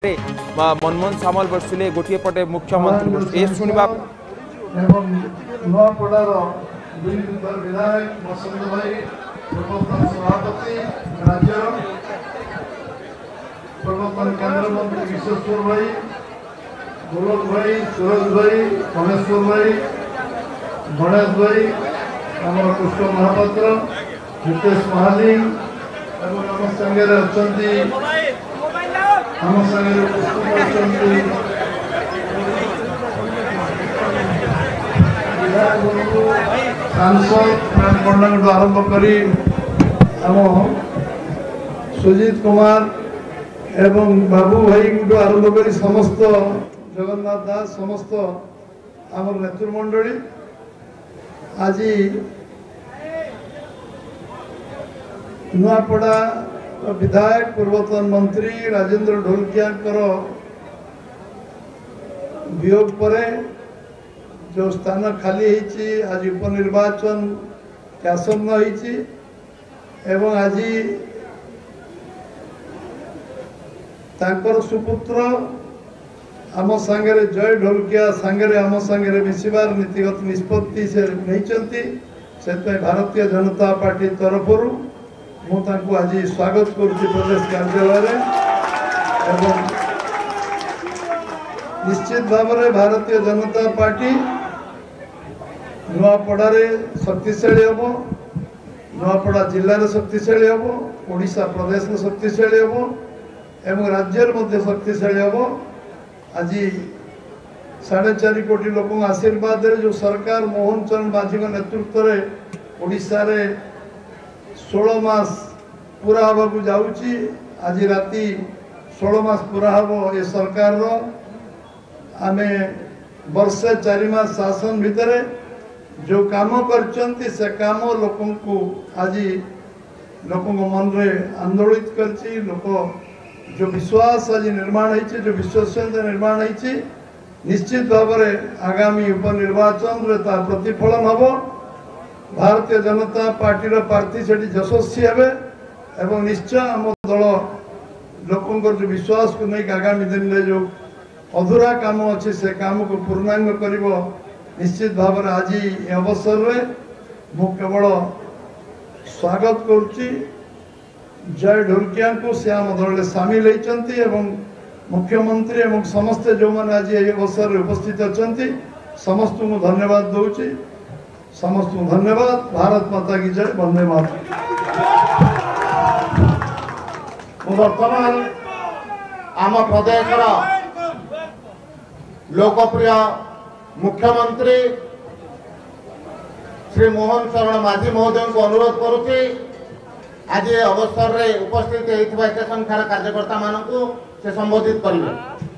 मनमोहन सामल बसुले गोटे पटे मुख्यमंत्री शुणा विधायक बसंत भाई पूर्वतन सभापति राज्य पूर्वतन केंद्र मंत्री विश्वेश्वर भाई गोलक भाई सूरज भाई महेश्वर भाई गणेश भाई आम कृष्ण महापात्र हितेश महालिंग आम संगे आम संगे सांसद पंडा आरंभ करी सुजीत कुमार एवं बाबू भाई आरंभ करी समस्त जगन्नाथ दास समस्त आम नेतृमंडली आज नुआपड़ा विधायक पूर्वतन मंत्री राजेंद्र ढोलकिया वियोग पर जो स्थान खाली होती आज उपनिर्वाचन आसन्न होती एवं आज तांकर सुपुत्र आम सांगे जय ढोलकिया सांगे आम सांगे मिसबार नीतिगत निष्पत्ति से नहीं भारतीय जनता पार्टी तरफ मुझे आज स्वागत करुच्ची प्रदेश कार्यालय एवं निश्चित भाव में भारतीय जनता पार्टी नुआपड़े शक्तिशाली हम नुआपड़ा जिले शक्तिशाली हम ओडिशा प्रदेश शक्तिशाली हम एवं राज्य मध्य शक्तिशाली हम आज 4.5 कोटी लोक आशीर्वाद जो सरकार मोहन चरण माझी नेतृत्व में ओडिशा रे 16 मास पूरा हवा जाऊँगी आज राति 16 मास पूरा हम ये सरकार आमे वर्षे 4 मास शासन भितर जो काम करचंती से काम लोकों को आज लोकों मन रे आंदोलित करची लोक जो विश्वास आज निर्माण होती जो विश्वसनीयता निर्माण होती निश्चित भाव में आगामी उपनिर्वाचन प्रतिफलन हम भारतीय जनता पार्टी प्रार्थी से यशस्वी हे एवं निश्चय आम दल लोकों जो विश्वास को नहीं आगामी दिन में जो अधूरा काम अच्छे से काम को पूर्णांग कर निश्चित भाव में आज ये अवसर में मु केवल स्वागत करुच्ची जय ढोलकिया को से आम दल सामिल होती मुख्यमंत्री एवं समस्ते जो मैंने आज ये अवसर में उपस्थित अच्छा समस्त को धन्यवाद दूची समस्त को धन्यवाद। भारत माता की जय। वंदे मातरम। वर्तमान आम प्रदेश लोकप्रिय मुख्यमंत्री श्री मोहन चरण माझी महोदय को अनुरोध करुच्ची आज अवसर में उपस्थित होता संख्यार कार्यकर्ता मान से संबोधित करेंगे।